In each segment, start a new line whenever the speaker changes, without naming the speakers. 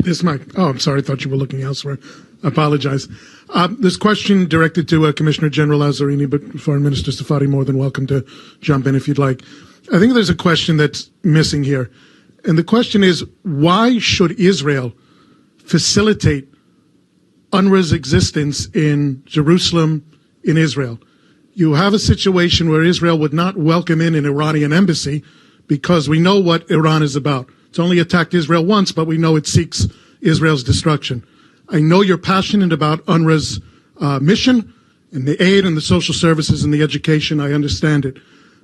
This mic. Oh, I'm sorry. I thought you were looking elsewhere. I apologize. This question directed to Commissioner General Lazzarini, but Foreign Minister Safadi, more than welcome to jump in if you'd like. I think there's a question that's missing here. And the question is, why should Israel facilitate UNRWA's existence in Jerusalem, in Israel? You have a situation where Israel would not welcome in an Iranian embassy because we know what Iran is about. It's only attacked Israel once, but we know it seeks Israel's destruction. I know you're passionate about UNRWA's mission and the aid and the social services and the education. I understand it.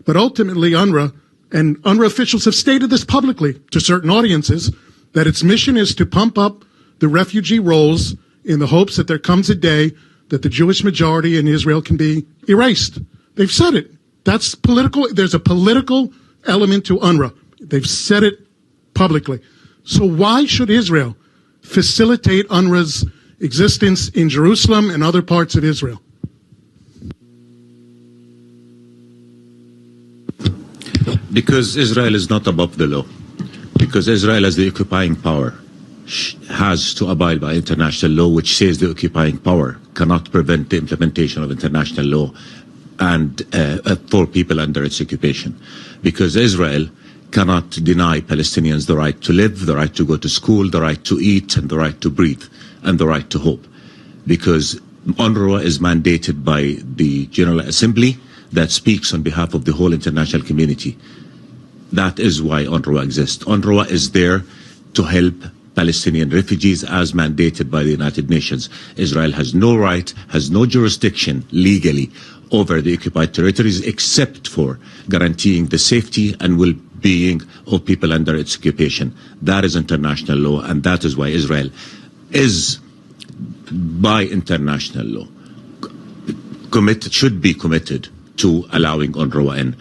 But ultimately, UNRWA and UNRWA officials have stated this publicly to certain audiences, that its mission is to pump up the refugee rolls in the hopes that there comes a day that the Jewish majority in Israel can be erased. They've said it. That's political. There's a political element to UNRWA. They've said it publicly. So why should Israel facilitate UNRWA's existence in Jerusalem and other parts of Israel?
Because Israel is not above the law. Because Israel, as the occupying power, has to abide by international law, which says the occupying power cannot prevent the implementation of international law and for people under its occupation. Because Israel cannot deny Palestinians the right to live, the right to go to school, the right to eat, and the right to breathe, and the right to hope. Because UNRWA is mandated by the General Assembly that speaks on behalf of the whole international community. That is why UNRWA exists. UNRWA is there to help Palestinian refugees as mandated by the United Nations. Israel has no right, has no jurisdiction legally over the occupied territories except for guaranteeing the safety and well-being of people under its occupation. That is international law, and that is why Israel is, by international law, should be committed to allowing UNRWA in.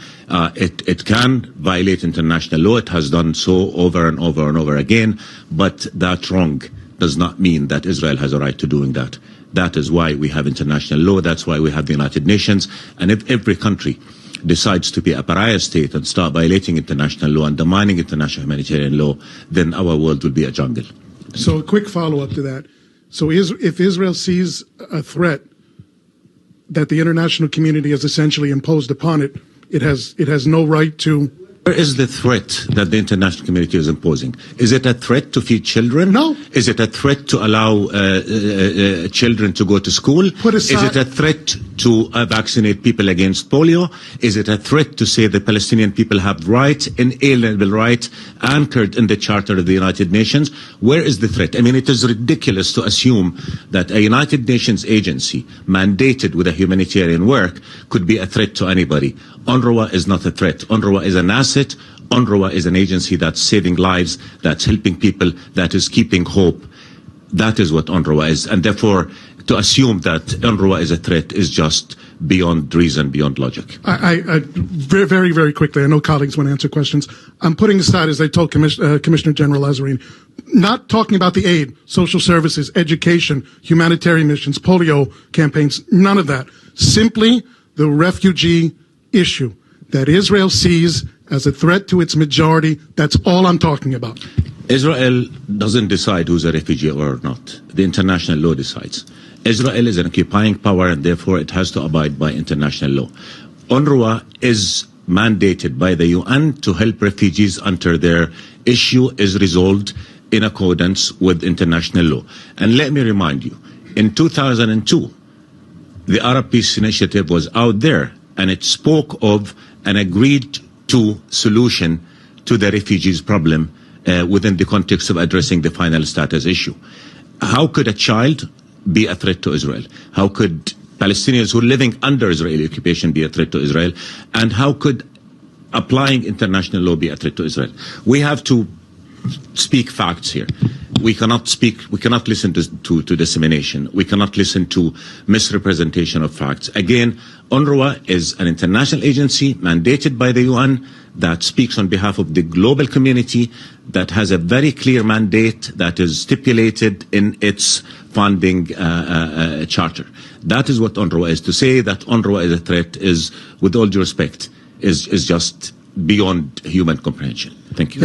It can violate international law. It has done so over and over and over again, but that wrong does not mean that Israel has a right to doing that. That is why we have international law. That's why we have the United Nations. And if every country decides to be a pariah state and start violating international law, undermining international humanitarian law, then our world will be a jungle.
So a quick follow-up to that. So if Israel sees a threat that the international community has essentially imposed upon it, it has no right to...
Where is the threat that the international community is imposing? Is it a threat to feed children?
No.
Is it a threat to allow children to go to school? Is it a threat to vaccinate people against polio? Is it a threat to say the Palestinian people have rights, inalienable right, anchored in the Charter of the United Nations? Where is the threat? I mean, it is ridiculous to assume that a United Nations agency mandated with a humanitarian work could be a threat to anybody. UNRWA is not a threat. UNRWA is an asset. UNRWA is an agency that's saving lives, that's helping people, that is keeping hope. That is what UNRWA is. And therefore, to assume that UNRWA is a threat is just beyond reason, beyond logic.
Very, very quickly, I know colleagues want to answer questions. I'm putting aside, as I told Commissioner General Lazzarini, not talking about the aid, social services, education, humanitarian missions, polio campaigns, none of that. Simply the refugee issue that Israel sees as a threat to its majority. That's all I'm talking about.
Israel doesn't decide who's a refugee or not. The international law decides. Israel is an occupying power, and therefore it has to abide by international law. UNRWA is mandated by the UN to help refugees until their issue is resolved in accordance with international law. And let me remind you, in 2002, the Arab Peace Initiative was out there, and it spoke of an agreed to solution to the refugees problem within the context of addressing the final status issue. How could a child be a threat to Israel? How could Palestinians who are living under Israeli occupation be a threat to Israel? And how could applying international law be a threat to Israel? We have to speak facts here. We cannot listen to dissemination. We cannot listen to misrepresentation of facts. Again, UNRWA is an international agency mandated by the UN that speaks on behalf of the global community, that has a very clear mandate that is stipulated in its funding charter. That is what UNRWA is. To say that UNRWA is a threat is, with all due respect, is just beyond human comprehension. Thank you.